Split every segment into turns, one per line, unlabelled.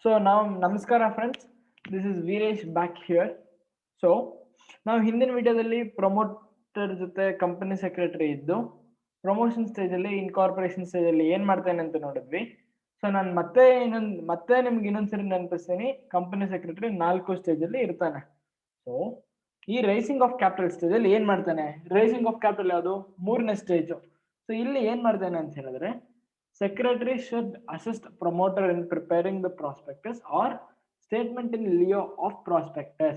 So now, Namaskara friends, this is Veeresh back here. So ನಾವು ಹಿಂದಿನ ವಿಡಿಯೋದಲ್ಲಿ promoter ಜೊತೆ ಕಂಪನಿ ಸೆಕ್ರೆಟರಿ ಇದ್ದು ಪ್ರಮೋಷನ್ ಸ್ಟೇಜ್ ಅಲ್ಲಿ ಇನ್ಕಾರ್ಪೊರೇಷನ್ ಸ್ಟೇಜ್ ಅಲ್ಲಿ ಏನ್ ಮಾಡ್ತೇನೆ ಅಂತ ನೋಡಿದ್ವಿ. ಸೊ ನಾನು ಮತ್ತೆ ನಿಮ್ಗೆ ಇನ್ನೊಂದ್ಸರಿ ನೆನಪಿಸ್ತೀನಿ, ಕಂಪನಿ ಸೆಕ್ರೆಟರಿ 4 ಸ್ಟೇಜ್ ಅಲ್ಲಿ ಇರ್ತಾನೆ. ಸೊ ಈ ರೈಸಿಂಗ್ ಆಫ್ ಕ್ಯಾಪಿಟಲ್ ಸ್ಟೇಜ್ ಅಲ್ಲಿ ಏನ್ ಮಾಡ್ತಾನೆ? ರೈಸಿಂಗ್ ಆಫ್ ಕ್ಯಾಪಿಟಲ್ ಯಾವುದು? 3ನೇ ಸ್ಟೇಜ್. ಸೊ ಇಲ್ಲಿ ಏನ್ ಮಾಡ್ತಾನೆ ಅಂತ ಹೇಳಿದ್ರೆ, Secretary should assist promoter in preparing the prospectus or statement in lieu of prospectus.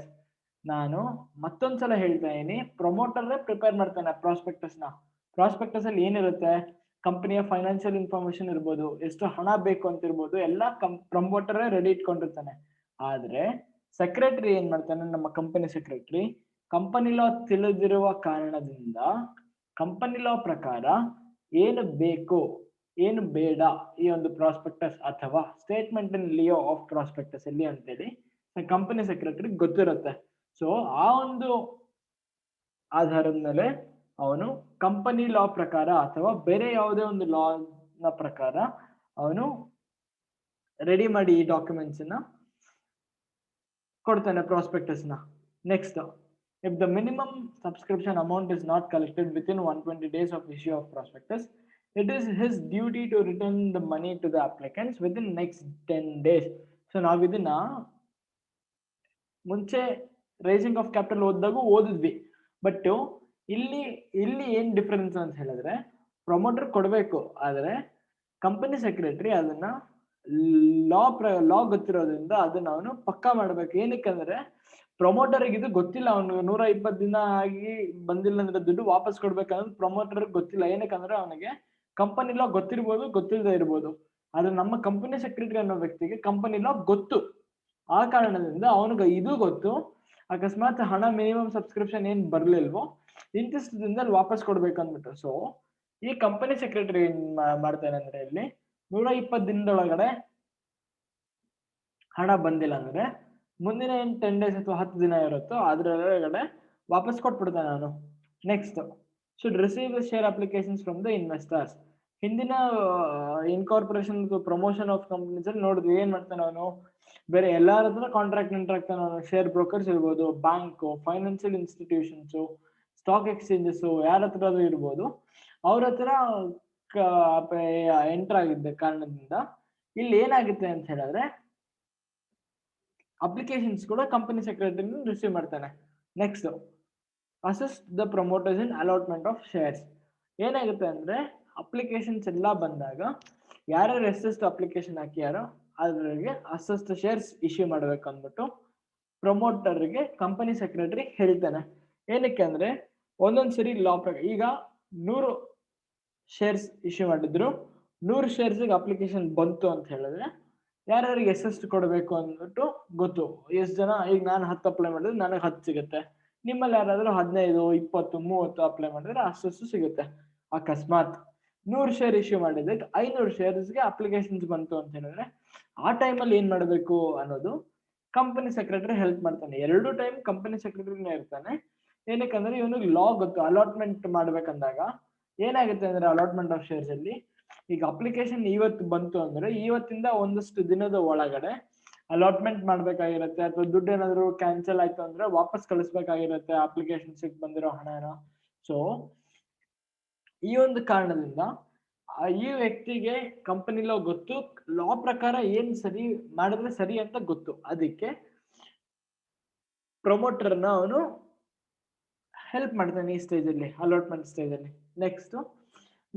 ನಾನು ಮತ್ತೊಂದ್ಸಲ ಹೇಳ್ತಾ ಇದೀನಿ, ಪ್ರಮೋಟರ್ ಪ್ರಿಪೇರ್ ಮಾಡ್ತಾನೆ ಪ್ರಾಸ್ಪೆಕ್ಟಸ್ ಅಲ್ಲಿ ಏನಿರುತ್ತೆ, ಕಂಪನಿಯ ಫೈನಾನ್ಷಿಯಲ್ ಇನ್ಫಾರ್ಮೇಶನ್ ಇರ್ಬೋದು, ಎಷ್ಟು ಹಣ ಬೇಕು ಅಂತ ಇರ್ಬೋದು, ಎಲ್ಲ ಪ್ರಮೋಟರ್ ರೆಡಿ ಇಟ್ಕೊಂಡಿರ್ತಾನೆ. ಆದ್ರೆ ಸೆಕ್ರೆಟರಿ ಏನ್ ಮಾಡ್ತಾನೆ, ನಮ್ಮ ಕಂಪನಿ ಸೆಕ್ರೆಟರಿ ಕಂಪನಿ ಲಾ ತಿಳಿದಿರುವ ಕಾರಣದಿಂದ ಕಂಪನಿ ಲಾ ಪ್ರಕಾರ ಏನು ಬೇಕು ಏನು ಬೇಡ ಈ ಒಂದು ಪ್ರಾಸ್ಪೆಕ್ಟಸ್ ಅಥವಾ statement in lieu of prospectus ಅಲ್ಲಿ ಅಂತೇಳಿ ಕಂಪನಿ ಸೆಕ್ರೆಟರಿ ಗೊತ್ತಿರುತ್ತೆ. ಸೊ ಆ ಒಂದು ಆಧಾರದ ಮೇಲೆ ಅವನು ಕಂಪನಿ ಲಾ ಪ್ರಕಾರ ಅಥವಾ ಬೇರೆ ಯಾವುದೇ ಒಂದು ಲಾ ನ ಪ್ರಕಾರ ಅವನು ರೆಡಿ ಮಾಡಿ ಈ ಡಾಕ್ಯುಮೆಂಟ್ಸ್ ನ ಕೊಡ್ತಾನೆ, ಪ್ರಾಸ್ಪೆಕ್ಟಸ್ ನ. Next, if the minimum subscription amount is not collected with in 120 days of issue of prospectus, it is his duty to return the money to the applicants within next 10 days. So ನಾವು ಇದನ್ನ ಮುಂಚೆ rising of capital ಓದಿದಾಗ ಓದಿದ್ವಿ. But ಇಲ್ಲಿ ಏನ್ difference ಅಂತ ಹೇಳಿದ್ರೆ, promoter ಕೊಡ್ಬೇಕು, ಆದ್ರೆ ಕಂಪನಿ ಸೆಕ್ರೆಟರಿ ಅದನ್ನ ಲಾ ಗೊತ್ತಿರೋದ್ರಿಂದ ಅದನ್ನ ಅವನು ಪಕ್ಕಾ ಮಾಡ್ಬೇಕು. ಏನಕ್ಕಂದ್ರೆ ಪ್ರಮೋಟರ್ ಇದು ಗೊತ್ತಿಲ್ಲ, ಅವನು 120 ದಿನ ಆಗಿ ಬಂದಿಲ್ಲ ಅಂದ್ರೆ ದುಡ್ಡು ವಾಪಸ್ ಕೊಡ್ಬೇಕನ್ನೋದು ಪ್ರಮೋಟರ್ ಗೊತ್ತಿಲ್ಲ. ಏನಕ್ಕಂದ್ರೆ ಅವನಿಗೆ ಕಂಪನಿ ಲಾ ಗೊತ್ತಿರ್ಬೋದು, ಗೊತ್ತಿಲ್ಲದೆ ಇರ್ಬೋದು. ಆದ್ರೆ ನಮ್ಮ ಕಂಪನಿ ಸೆಕ್ರೆಟರಿ ಅನ್ನೋ ವ್ಯಕ್ತಿಗೆ ಕಂಪನಿ ಲಾ ಗೊತ್ತು. ಆ ಕಾರಣದಿಂದ ಅವನಿಗೆ ಇದು ಗೊತ್ತು, ಅಕಸ್ಮಾತ್ ಹಣ ಮಿನಿಮಮ್ ಸಬ್ಸ್ಕ್ರಿಪ್ಷನ್ ಏನ್ ಬರ್ಲಿಲ್ವೋ ಇಂತಿಷ್ಟು ದಿನದಲ್ಲಿ ವಾಪಸ್ ಕೊಡ್ಬೇಕು ಅಂದ್ಬಿಟ್ಟು. ಸೊ ಈ ಕಂಪನಿ ಸೆಕ್ರೆಟರಿ ಏನ್ ಮಾಡ್ತಾನೆ ಅಂದ್ರೆ, ಇಲ್ಲಿ 120 ದಿನದೊಳಗಡೆ ಹಣ ಬಂದಿಲ್ಲ ಅಂದ್ರೆ ಮುಂದಿನ ಏನ್ 10 days ಅಥವಾ 10 ದಿನ ಇರುತ್ತೋ ಅದ್ರೊಳಗಡೆ ವಾಪಸ್ ಕೊಟ್ಬಿಡ್ತಾನೆ ನಾನು. Next, should receive the share applications from the investors. ಹಿಂದಿನ ಇನ್ಕಾರ್ಪೊರೇಷನ್ ಪ್ರಮೋಷನ್ ಆಫ್ ಕಂಪನೀಸ್ ಅಲ್ಲಿ ನೋಡಿದ್ವಿ, ಏನ್ ಮಾಡ್ತಾನೆ ಅವನು, ಬೇರೆ ಎಲ್ಲಾರ ಹತ್ರ ಕಾಂಟ್ರಾಕ್ಟ್ ಆಗ್ತಾನೆ ಅವನು. ಶೇರ್ ಬ್ರೋಕರ್ಸ್ ಇರ್ಬೋದು, bank, financial institutions, stock exchanges, ಯಾರ ಹತ್ರ ಇರ್ಬೋದು, ಅವ್ರ ಹತ್ರ ಎಂಟರ್ ಆಗಿದ್ದ ಕಾರಣದಿಂದ ಇಲ್ಲಿ ಏನಾಗುತ್ತೆ ಅಂತ ಹೇಳಿದ್ರೆ, ಅಪ್ಲಿಕೇಶನ್ಸ್ ಕೂಡ ಕಂಪನಿ ಸೆಕ್ರೆಟರಿ ರಿಸೀವ್ ಮಾಡ್ತಾನೆ. Next, assist the promoters in allotment of shares. ಏನಾಗುತ್ತೆ ಅಂದ್ರೆ, ಅಪ್ಲಿಕೇಶನ್ಸ್ ಎಲ್ಲ ಬಂದಾಗ ಯಾರ್ಯಾರು ಎಷ್ಟೆಷ್ಟು ಅಪ್ಲಿಕೇಶನ್ ಹಾಕಿಯಾರೋ ಅದ್ರಿಗೆ ಅಷ್ಟು ಶೇರ್ಸ್ ಇಶ್ಯೂ ಮಾಡ್ಬೇಕು ಅಂದ್ಬಿಟ್ಟು ಪ್ರಮೋಟರ್ಗೆ ಕಂಪನಿ ಸೆಕ್ರೆಟರಿ ಹೇಳ್ತಾನೆ. ಏನಕ್ಕೆ ಅಂದ್ರೆ, ಒಂದೊಂದ್ಸರಿ ಲಾ ಪ್ರಕಾರ ಈಗ 100 ಶೇರ್ಸ್ ಇಶ್ಯೂ ಮಾಡಿದ್ರು, 100 ಶೇರ್ಸ್ಗೆ ಅಪ್ಲಿಕೇಶನ್ ಬಂತು ಅಂತ ಹೇಳಿದ್ರೆ ಯಾರ್ಯಾರಿಗೆ ಎಷ್ಟೆಷ್ಟು ಕೊಡಬೇಕು ಅಂದ್ಬಿಟ್ಟು ಗೊತ್ತು. ಎಷ್ಟು ಜನ, ಈಗ ನಾನು 10 ಅಪ್ಲೈ ಮಾಡಿದ್ರೆ ನನಗೆ 10 ಸಿಗುತ್ತೆ, ನಿಮ್ಮಲ್ಲಿ ಯಾರಾದ್ರೂ 15, 20, 30 ಅಪ್ಲೈ ಮಾಡಿದ್ರೆ ಅಷ್ಟು ಸಿಗುತ್ತೆ. ಅಕಸ್ಮಾತ್ 100 ಶೇರ್ ಇಶ್ಯೂ ಮಾಡಿದ್ದಕ್ಕೆ 500 ಶೇರ್ಸ್ಗೆ ಅಪ್ಲಿಕೇಶನ್ಸ್ ಬಂತು ಅಂತ ಹೇಳಿದ್ರೆ ಆ ಟೈಮಲ್ಲಿ ಏನ್ ಮಾಡಬೇಕು ಅನ್ನೋದು ಕಂಪನಿ ಸೆಕ್ರೆಟರಿ ಹೆಲ್ಪ್ ಮಾಡ್ತಾನೆ. 2 ಟೈಮ್ ಕಂಪನಿ ಸೆಕ್ರೆಟರಿನೇ ಇರ್ತಾನೆ. ಏನಕ್ಕಂದ್ರೆ ಇವನಿಗೆ ಲಾ ಗೊತ್ತು. ಅಲಾಟ್ಮೆಂಟ್ ಮಾಡ್ಬೇಕಂದಾಗ ಏನಾಗುತ್ತೆ ಅಂದ್ರೆ, ಅಲಾಟ್ಮೆಂಟ್ ಆಫ್ ಶೇರ್ಸ್ ಅಲ್ಲಿ ಈಗ ಅಪ್ಲಿಕೇಶನ್ ಇವತ್ತು ಬಂತು ಅಂದ್ರೆ ಇವತ್ತಿಂದ ಒಂದಷ್ಟು ದಿನದ ಒಳಗಡೆ ಅಲಾಟ್ಮೆಂಟ್ ಮಾಡ್ಬೇಕಾಗಿರುತ್ತೆ, ಅಥವಾ ದುಡ್ಡು ಏನಾದ್ರು ಕ್ಯಾನ್ಸಲ್ ಆಯ್ತು ಅಂದ್ರೆ ವಾಪಸ್ ಕಳಿಸ್ಬೇಕಾಗಿರುತ್ತೆ ಅಪ್ಲಿಕೇಶನ್ಸ್ ಬಂದಿರೋ ಹಣನ. ಸೊ ಈ ಒಂದು ಕಾರಣದಿಂದ ಈ ವ್ಯಕ್ತಿಗೆ ಕಂಪನಿ ಲಾ ಗೊತ್ತು, ಲಾ ಪ್ರಕಾರ ಏನ್ ಸರಿ ಮಾಡಿದ್ರೆ ಸರಿ ಅಂತ ಗೊತ್ತು. ಅದಕ್ಕೆ ಪ್ರಮೋಟರ್ನ ಅವನು ಹೆಲ್ಪ್ ಮಾಡ್ತಾನೆ ಈ ಸ್ಟೇಜ್ ಅಲ್ಲಿ, ಅಲಾಟ್ಮೆಂಟ್ ಸ್ಟೇಜ್ ಅಲ್ಲಿ. Next,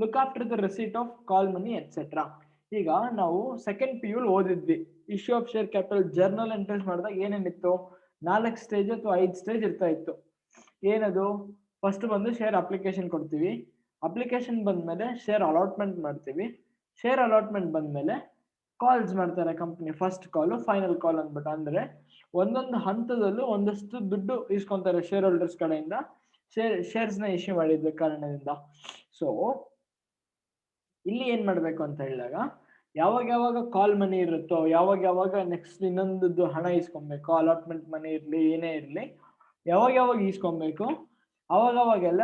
look after the receipt of call money etcetera. ಈಗ ನಾವು ಸೆಕೆಂಡ್ PU ಓದಿದ್ವಿ, issue of share capital journal entries ಮಾಡಿದಾಗ ಏನೇನಿತ್ತು, 4 ಸ್ಟೇಜ್ ಅಥವಾ 5 ಸ್ಟೇಜ್ ಇರ್ತಾ ಇತ್ತು. ಏನದು, ಫಸ್ಟ್ ಬಂದು ಶೇರ್ ಅಪ್ಲಿಕೇಶನ್ ಕೊಡ್ತೀವಿ, ಅಪ್ಲಿಕೇಶನ್ ಬಂದ್ಮೇಲೆ ಶೇರ್ ಅಲಾಟ್ಮೆಂಟ್ ಮಾಡ್ತೀವಿ, ಶೇರ್ ಅಲಾಟ್ಮೆಂಟ್ ಬಂದ್ಮೇಲೆ ಕಾಲ್ಸ್ ಮಾಡ್ತಾರೆ company, first call, final call ಅಂದ್ಬಿಟ್ಟು. ಅಂದ್ರೆ ಒಂದೊಂದು ಹಂತದಲ್ಲೂ ಒಂದಷ್ಟು ದುಡ್ಡು ಇಸ್ಕೊಂತಾರೆ ಶೇರ್ ಹೋಲ್ಡರ್ಸ್ ಕಡೆಯಿಂದ, ಶೇರ್ಸ್ ನ ಇಶ್ಯೂ ಮಾಡಿದ ಕಾರಣದಿಂದ. ಸೊ ಇಲ್ಲಿ ಏನ್ ಮಾಡ್ಬೇಕು ಅಂತ ಹೇಳಿದಾಗ, ಯಾವಾಗ ಕಾಲ್ ಮನಿ ಇರುತ್ತೋ, ಯಾವಾಗ ನೆಕ್ಸ್ಟ್ ಇನ್ನೊಂದು ಹಣ ಇಸ್ಕೊಬೇಕು, ಅಲಾಟ್ಮೆಂಟ್ ಮನಿ ಇರ್ಲಿ ಏನೇ ಇರ್ಲಿ, ಯಾವಾಗ ಇಸ್ಕೊಬೇಕು, ಅವಾಗೆಲ್ಲ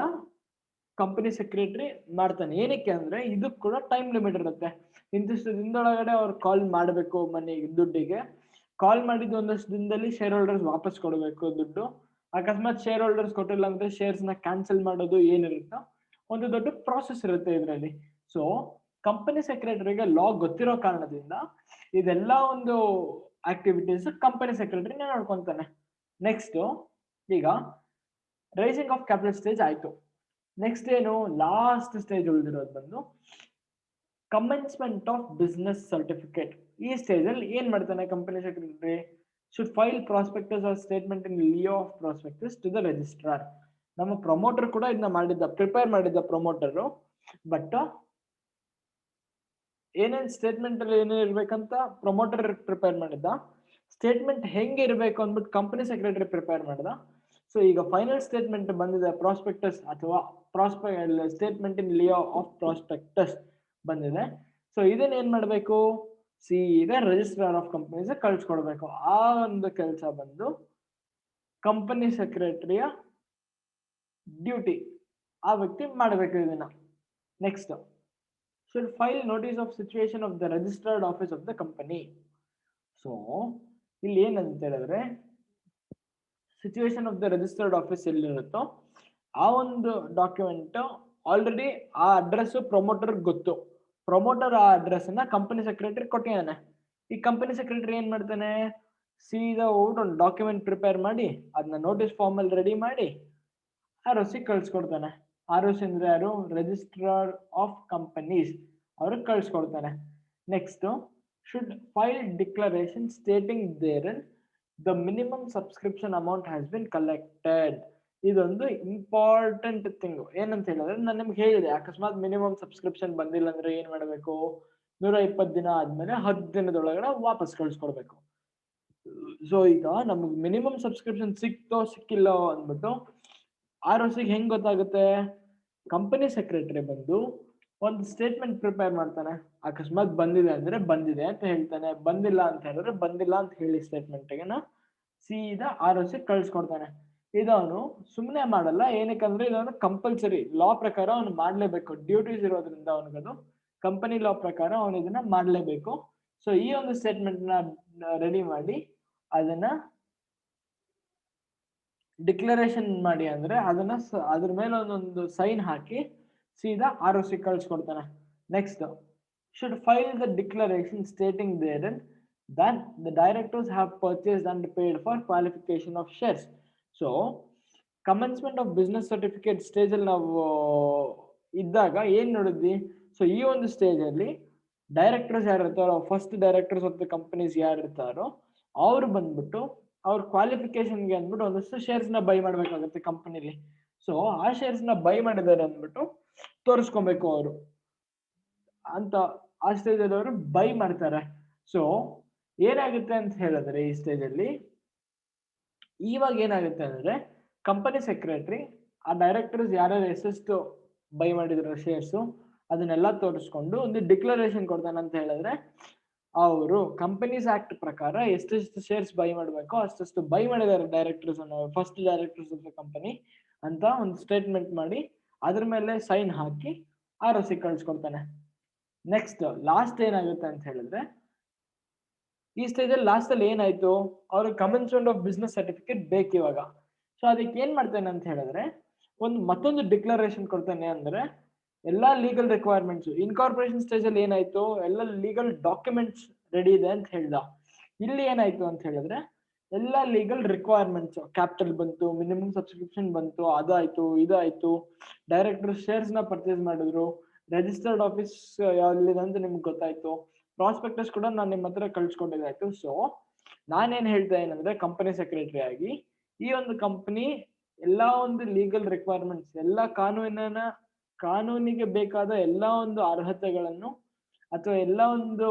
ಕಂಪನಿ ಸೆಕ್ರೆಟರಿ ಮಾಡ್ತಾನೆ. ಏನಕ್ಕೆ ಅಂದ್ರೆ ಇದಕ್ಕೆ ಕೂಡ ಟೈಮ್ ಲಿಮಿಟ್ ಇರುತ್ತೆ. ಇಂತಿಷ್ಟು ದಿನದೊಳಗಡೆ ಅವ್ರು ಕಾಲ್ ಮಾಡಬೇಕು ಮನೆಗೆ ದುಡ್ಡಿಗೆ. ಕಾಲ್ ಮಾಡಿದ್ದು ಒಂದಷ್ಟು ದಿನದಲ್ಲಿ ಶೇರ್ ಹೋಲ್ಡರ್ಸ್ ವಾಪಸ್ ಕೊಡಬೇಕು ದುಡ್ಡು. ಅಕಸ್ಮಾತ್ ಶೇರ್ ಹೋಲ್ಡರ್ಸ್ ಕೊಟ್ಟಿಲ್ಲ ಅಂದ್ರೆ ಶೇರ್ಸ್ ನ ಕ್ಯಾನ್ಸಲ್ ಮಾಡೋದು ಏನಿರುತ್ತೋ ಒಂದು ದೊಡ್ಡ ಪ್ರಾಸೆಸ್ ಇರುತ್ತೆ ಇದರಲ್ಲಿ. ಸೊ ಕಂಪನಿ ಸೆಕ್ರೆಟರಿಗೆ ಲಾ ಗೊತ್ತಿರೋ ಕಾರಣದಿಂದ ಇದೆಲ್ಲ ಒಂದು ಆಕ್ಟಿವಿಟೀಸ್ ಕಂಪನಿ ಸೆಕ್ರೆಟರಿನೇ ನೋಡ್ಕೊಂತಾನೆ. ನೆಕ್ಸ್ಟ್ ಈಗ ರೈಸಿಂಗ್ ಆಫ್ ಕ್ಯಾಪಿಟಲ್ ಸ್ಟೇಜ್ ಆಯ್ತು. ನೆಕ್ಸ್ಟ್ ಏನು ಲಾಸ್ಟ್ ಸ್ಟೇಜ್ ಉಳಿದಿರೋದು ಬಂದು ಕಮೆನ್ಸ್ಮೆಂಟ್ ಆಫ್ ಬಿಸ್ನೆಸ್ ಸರ್ಟಿಫಿಕೇಟ್. ಈ ಸ್ಟೇಜ್ ಅಲ್ಲಿ ಏನ್ ಮಾಡ್ತಾನೆ company secretary? Should file prospectus or statement in lieu of prospectus to the registrar. ನಮ್ಮ ಪ್ರಮೋಟರ್ ಕೂಡ ಇದನ್ನ ಪ್ರಿಪೇರ್ ಮಾಡಿದ್ದ ಪ್ರಮೋಟರ್. ಬಟ್ ಏನೇನ್ ಸ್ಟೇಟ್ಮೆಂಟ್ ಅಲ್ಲಿ ಏನೇನ್ ಇರ್ಬೇಕಂತ ಪ್ರಮೋಟರ್ ಪ್ರಿಪೇರ್ ಮಾಡಿದ್ದ, ಸ್ಟೇಟ್ಮೆಂಟ್ ಹೆಂಗೆ ಇರಬೇಕು ಅಂದ್ಬಿಟ್ಟು ಕಂಪನಿ ಸೆಕ್ರೆಟರಿ ಪ್ರಿಪೇರ್ ಮಾಡಿದ. ಸೊ ಈಗ ಫೈನಲ್ ಸ್ಟೇಟ್ಮೆಂಟ್ ಬಂದಿದೆ, ಪ್ರಾಸ್ಪೆಕ್ಟಸ್ ಅಥವಾ statement in lieu of prospectus ಬಂದಿದೆ. ಸೊ ಇದನ್ನ ಏನ್ ಮಾಡ್ಬೇಕು? ಸೀದಾ ರಿಜಿಸ್ಟ್ರಾರ್ ಆಫ್ ಕಂಪನೀಸ್ ಕಳ್ಸ್ಕೊಡ್ಬೇಕು. ಆ ಒಂದು ಕೆಲಸ ಬಂದು ಕಂಪನಿ ಸೆಕ್ರೆಟರಿಯ ಡ್ಯೂಟಿ. ಆ ವ್ಯಕ್ತಿ ಮಾಡಬೇಕು ಇದನ್ನ. Next should file notice of situation of the registered office of the company. So ಇಲ್ಲಿ ಏನಂತ ಹೇಳಿದ್ರೆ situation of the registered office ಎಲ್ಲಿರುತ್ತೋ ಆ ಒಂದು ಡಾಕ್ಯುಮೆಂಟ್ ಆಲ್ರೆಡಿ ಆ ಅಡ್ರೆಸ್ ಪ್ರಮೋಟರ್ ಗೊತ್ತು. ಪ್ರಮೋಟರ್ ಆ ಅಡ್ರೆಸ್ ಅನ್ನ ಕಂಪನಿ ಸೆಕ್ರೆಟರಿ ಕೊಟ್ಟಿದ್ದಾನೆ. ಈ ಕಂಪನಿ ಸೆಕ್ರೆಟರಿ ಏನ್ ಮಾಡ್ತಾನೆ? ಸೀದಾ ಹೋಗ್ಬಿಟ್ಟು ಒಂದು ಡಾಕ್ಯುಮೆಂಟ್ ಪ್ರಿಪೇರ್ ಮಾಡಿ ಅದನ್ನ ನೋಟಿಸ್ ಫಾರ್ಮ್ ಅಲ್ಲಿ ರೆಡಿ ಮಾಡಿ ROC ಕಳ್ಸ್ಕೊಡ್ತಾನೆ. ROC ಅಂದ್ರೆ ಯಾರು? ರಿಜಿಸ್ಟ್ರಾರ್ ಆಫ್ ಕಂಪನೀಸ್ ಅವ್ರಿಗೆ ಕಳ್ಸ್ಕೊಡ್ತಾನೆ. Next should file declaration stating there the minimum subscription amount has been collected. ಇದೊಂದು ಇಂಪಾರ್ಟೆಂಟ್ ಥಿಂಗ್. ಏನಂತ ಹೇಳಿದ್ರೆ ನಾನು ನಿಮ್ಗೆ ಹೇಳಿದೆ, ಅಕಸ್ಮಾತ್ ಮಿನಿಮಮ್ ಸಬ್ಸ್ಕ್ರಿಪ್ಷನ್ ಬಂದಿಲ್ಲ ಅಂದ್ರೆ ಏನ್ ಮಾಡಬೇಕು? 120 ದಿನ ಆದ್ಮೇಲೆ 10 ದಿನದೊಳಗಡೆ ವಾಪಸ್ ಕಳ್ಸ್ಕೊಡ್ಬೇಕು. ಸೊ ಈಗ ನಮ್ಗೆ ಮಿನಿಮಮ್ ಸಬ್ಸ್ಕ್ರಿಪ್ಷನ್ ಸಿಕ್ತೋ ಸಿಕ್ಕಿಲ್ಲೋ ಅಂದ್ಬಿಟ್ಟು ROC ಹೆಂಗ್ ಗೊತ್ತಾಗುತ್ತೆ? ಕಂಪನಿ ಸೆಕ್ರೆಟರಿ ಬಂದು ಒಂದು ಸ್ಟೇಟ್ಮೆಂಟ್ ಪ್ರಿಪೇರ್ ಮಾಡ್ತಾನೆ. ಅಕಸ್ಮಾತ್ ಬಂದಿದೆ ಅಂದ್ರೆ ಬಂದಿದೆ ಅಂತ ಹೇಳ್ತಾನೆ, ಬಂದಿಲ್ಲ ಅಂತ ಹೇಳಿದ್ರೆ ಬಂದಿಲ್ಲ ಅಂತ ಹೇಳಿ ಸ್ಟೇಟ್ಮೆಂಟ್ಗೆ ಸೀದಾ ROC ಕಳ್ಸ್ಕೊಡ್ತಾನೆ. ಇದವನು ಸುಮ್ಮನೆ ಮಾಡಲ್ಲ. ಏನಕ್ಕಂದ್ರೆ ಇದವನು ಕಂಪಲ್ಸರಿ ಲಾ ಪ್ರಕಾರ ಅವನು ಮಾಡ್ಲೇಬೇಕು. ಡ್ಯೂಟೀಸ್ ಇರೋದ್ರಿಂದ ಅವನಿಗದು ಕಂಪನಿ ಲಾ ಪ್ರಕಾರ ಅವನು ಇದನ್ನ ಮಾಡ್ಲೇಬೇಕು. ಸೊ ಈ ಒಂದು ಸ್ಟೇಟ್ಮೆಂಟ್ ನ ರೆಡಿ ಮಾಡಿ ಅದನ್ನ ಡಿಕ್ಲರೇಷನ್ ಮಾಡಿ, ಅಂದ್ರೆ ಅದನ್ನ ಅದ್ರ ಮೇಲೆ ಒಂದೊಂದು ಸೈನ್ ಹಾಕಿ ಸೀದಾ ROC ಕಳ್ಸ್ಕೊಡ್ತಾನೆ. Next should file the declaration stating there that the directors have purchased and paid for qualification of shares. So commencement of business certificate stage ಅಲ್ಲಿ ನಾವು ಇದ್ದಾಗ ಏನ್ ನೋಡಿದ್ವಿ? ಸೊ ಈ ಒಂದು ಸ್ಟೇಜ್ ಅಲ್ಲಿ ಡೈರೆಕ್ಟರ್ಸ್ ಯಾರು ಇರ್ತಾರೋ, first directors of the companies ಯಾರು ಇರ್ತಾರೋ ಅವ್ರು ಬಂದ್ಬಿಟ್ಟು ಅವ್ರ ಕ್ವಾಲಿಫಿಕೇಶನ್ಗೆ ಅಂದ್ಬಿಟ್ಟು ಒಂದಷ್ಟು ಶೇರ್ಸ್ ನ ಬೈ ಮಾಡ್ಬೇಕಾಗುತ್ತೆ ಕಂಪನಿಲಿ. ಸೊ ಆ ಶೇರ್ಸ್ ನ ಬೈ ಮಾಡಿದ್ದಾರೆ ಅಂದ್ಬಿಟ್ಟು ತೋರಿಸ್ಕೊಬೇಕು ಅವರು ಅಂತ. ಆ ಸ್ಟೇಜ್ ಅಲ್ಲಿ ಅವರು ಬೈ ಮಾಡ್ತಾರೆ. ಸೊ ಏನಾಗುತ್ತೆ ಅಂತ ಹೇಳಿದ್ರೆ ಈ ಸ್ಟೇಜ್ ಅಲ್ಲಿ ಇವಾಗ ಏನಾಗುತ್ತೆ ಅಂದ್ರೆ ಕಂಪನಿ ಸೆಕ್ರೆಟರಿ ಆ ಡೈರೆಕ್ಟರ್ಸ್ ಯಾರ್ಯಾರು ಎಷ್ಟೆಷ್ಟು ಬೈ ಮಾಡಿದ್ರು ಶೇರ್ಸ್ ಅದನ್ನೆಲ್ಲ ತೋರಿಸ್ಕೊಂಡು ಒಂದು ಡಿಕ್ಲರೇಷನ್ ಕೊಡ್ತಾನೆ. ಅಂತ ಹೇಳಿದ್ರೆ ಅವರು ಕಂಪನೀಸ್ ಆಕ್ಟ್ ಪ್ರಕಾರ ಎಷ್ಟೆಷ್ಟು ಶೇರ್ಸ್ ಬೈ ಮಾಡಬೇಕು ಅಷ್ಟೆಷ್ಟು ಬೈ ಮಾಡಿದ್ದಾರೆ directors, first directors of the company ಅಂತ ಒಂದು ಸ್ಟೇಟ್ಮೆಂಟ್ ಮಾಡಿ ಅದ್ರ ಮೇಲೆ ಸೈನ್ ಹಾಕಿ ROC ಕಳ್ಸ್ಕೊಡ್ತಾನೆ. ನೆಕ್ಸ್ಟ್ ಲಾಸ್ಟ್ ಏನಾಗುತ್ತೆ ಅಂತ ಹೇಳಿದ್ರೆ ಈ ಸ್ಟೇಜ್ ಅಲ್ಲಿ ಲಾಸ್ಟ್ ಅಲ್ಲಿ ಏನಾಯ್ತು? ಅವ್ರ ಕಮೆನ್ಸ್ಮೆಂಟ್ ಆಫ್ ಬಿಸ್ನೆಸ್ ಸರ್ಟಿಫಿಕೇಟ್ ಬೇಕು ಇವಾಗ. ಸೊ ಅದಕ್ಕೆ ಏನ್ ಮಾಡ್ತಾನೆ ಅಂತ ಹೇಳಿದ್ರೆ ಮತ್ತೊಂದು ಡಿಕ್ಲರೇಷನ್ ಕೊಡ್ತಾನೆ. ಅಂದ್ರೆ ಎಲ್ಲಾ ಲೀಗಲ್ ರಿಕ್ವೈರ್ಮೆಂಟ್ಸ್ ಇನ್ಕಾರ್ಪೊರೇಷನ್ ಸ್ಟೇಜ್ ಅಲ್ಲಿ ಏನಾಯ್ತು? ಎಲ್ಲ ಲೀಗಲ್ ಡಾಕ್ಯುಮೆಂಟ್ಸ್ ರೆಡಿ ಇದೆ ಅಂತ ಹೇಳ್ದ. ಇಲ್ಲಿ ಏನಾಯ್ತು ಅಂತ ಹೇಳಿದ್ರೆ ಎಲ್ಲ ಲೀಗಲ್ ರಿಕ್ವೈರ್ಮೆಂಟ್ಸ್, ಕ್ಯಾಪಿಟಲ್ ಬಂತು, ಮಿನಿಮಮ್ ಸಬ್ಸ್ಕ್ರಿಪ್ಷನ್ ಬಂತು, ಅದಾಯ್ತು ಇದಾಯ್ತು, ಡೈರೆಕ್ಟರ್ ಶೇರ್ಸ್ ನ ಪರ್ಚೇಸ್ ಮಾಡಿದ್ರು, ರಿಜಿಸ್ಟರ್ಡ್ ಆಫೀಸ್ ಎಲ್ಲಿದೆ ಅಂತ ನಿಮ್ಗೆ ಗೊತ್ತಾಯ್ತು, ಪ್ರಾಸ್ಪೆಕ್ಟಸ್ ಕೂಡ ನಾನು ನಿಮ್ಮ ಹತ್ರ ಕಳ್ಸ್ಕೊಂಡಿದ್ದಾಯ್ತು. ಸೊ ನಾನೇನ್ ಹೇಳ್ತಾ ಏನಂದ್ರೆ ಕಂಪನಿ ಸೆಕ್ರೆಟರಿ ಆಗಿ ಈ ಒಂದು ಕಂಪನಿ ಎಲ್ಲಾ ಒಂದು ಲೀಗಲ್ ರಿಕ್ವೈರ್ಮೆಂಟ್ಸ್, ಎಲ್ಲಾ ಕಾನೂನಿಗೆ ಬೇಕಾದ ಎಲ್ಲಾ ಒಂದು ಅರ್ಹತೆಗಳನ್ನು ಅಥವಾ ಎಲ್ಲಾ ಒಂದು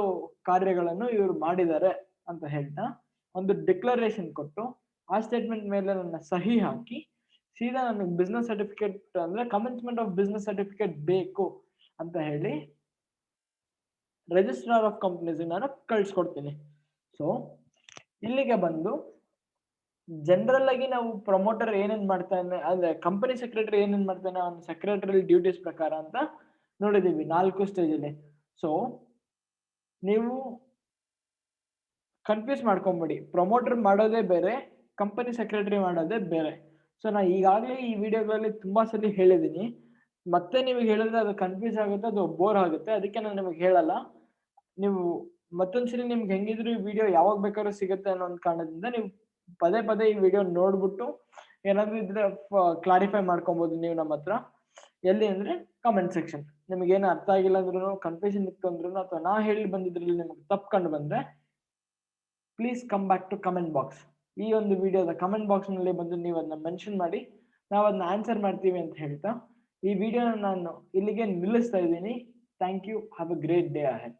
ಕಾರ್ಯಗಳನ್ನು ಇವರು ಮಾಡಿದ್ದಾರೆ ಅಂತ ಹೇಳ್ತಾ ಒಂದು ಡಿಕ್ಲರೇಷನ್ ಕೊಟ್ಟು ಆ ಸ್ಟೇಟ್ಮೆಂಟ್ ಮೇಲೆ ನನ್ನ ಸಹಿ ಹಾಕಿ ಸೀದಾ ನನಗೆ ಬಿಸ್ನೆಸ್ ಸರ್ಟಿಫಿಕೇಟ್ ಅಂದ್ರೆ ಕಮೆನ್ಸ್ಮೆಂಟ್ ಆಫ್ ಬಿಸ್ನೆಸ್ ಸರ್ಟಿಫಿಕೇಟ್ ಬೇಕು ಅಂತ ಹೇಳಿ ರಿಜಿಸ್ಟ್ರಾರ್ ಆಫ್ ಕಂಪನೀಸ್ ನಾನು ಕಳ್ಸ್ಕೊಡ್ತೀನಿ. ಸೊ ಇಲ್ಲಿಗೆ ಬಂದು ಜನರಲ್ ಆಗಿ ನಾವು ಪ್ರಮೋಟರ್ ಏನೇನ್ ಮಾಡ್ತಾನೆ ಅಂದ್ರೆ ಕಂಪನಿ ಸೆಕ್ರೆಟರಿ ಏನೇನ್ ಮಾಡ್ತಾನೆ ಅವ್ನ ಸೆಕ್ರೆಟರಿ ಡ್ಯೂಟೀಸ್ ಪ್ರಕಾರ ಅಂತ ನೋಡಿದೀವಿ 4 ಸ್ಟೇಜ್ ಅಲ್ಲಿ. ಸೊ ನೀವು ಕನ್ಫ್ಯೂಸ್ ಮಾಡ್ಕೊಂಬಿಡಿ, ಪ್ರಮೋಟರ್ ಮಾಡೋದೇ ಬೇರೆ, ಕಂಪನಿ ಸೆಕ್ರೆಟರಿ ಮಾಡೋದೇ ಬೇರೆ. ಸೊ ನಾ ಈಗಾಗಲೇ ಈ ವಿಡಿಯೋಗಳಲ್ಲಿ ತುಂಬಾ ಸಲ ಹೇಳಿದ್ದೀನಿ, ಮತ್ತೆ ನಿಮಗೆ ಹೇಳಿದ್ರೆ ಅದು ಕನ್ಫ್ಯೂಸ್ ಆಗುತ್ತೆ, ಅದು ಬೋರ್ ಆಗುತ್ತೆ. ಅದಕ್ಕೆ ನಾನು ನಿಮಗೆ ಹೇಳಲ್ಲ. ನೀವು ಮತ್ತೊಂದ್ಸಲಿ ನಿಮ್ಗೆ ಹೆಂಗಿದ್ರು ಈ ವಿಡಿಯೋ ಯಾವಾಗ ಬೇಕಾದ್ರೂ ಸಿಗುತ್ತೆ ಅನ್ನೋ ಒಂದು ಕಾರಣದಿಂದ ನೀವು ಪದೇ ಪದೇ ಈ ವಿಡಿಯೋ ನೋಡ್ಬಿಟ್ಟು ಏನಾದ್ರು ಇದ್ರೆ ಕ್ಲಾರಿಫೈ ಮಾಡ್ಕೊಬಹುದು ನೀವು ನಮ್ಮ ಹತ್ರ. ಎಲ್ಲಿ ಅಂದ್ರೆ ಕಾಮೆಂಟ್ ಸೆಕ್ಷನ್. ನಿಮಗೇನು ಅರ್ಥ ಆಗಿಲ್ಲ ಅಂದ್ರೂ, ಕನ್ಫ್ಯೂಷನ್ ಇತ್ತು ಅಂದ್ರೂ, ಅಥವಾ ನಾ ಹೇಳಿ ಬಂದಿದ್ರಲ್ಲಿ ನಿಮ್ಗೆ ತಪ್ಪು ಕಂಡು ಬಂದ್ರೆ please come back to comment box. ಈ ಒಂದು ವಿಡಿಯೋದ ಕಮೆಂಟ್ ಬಾಕ್ಸ್ ನಲ್ಲಿ ಬಂದು ನೀವು ಅದನ್ನ ಮೆನ್ಷನ್ ಮಾಡಿ, ನಾವು ಅದನ್ನ ಆನ್ಸರ್ ಮಾಡ್ತೀವಿ ಅಂತ ಹೇಳ್ತಾ ಈ ವಿಡಿಯೋನ ನಾನು ಇಲ್ಲಿಗೆ ನಿಲ್ಲಿಸ್ತಾ ಇದ್ದೀನಿ. Thank you. Have a great day ahead.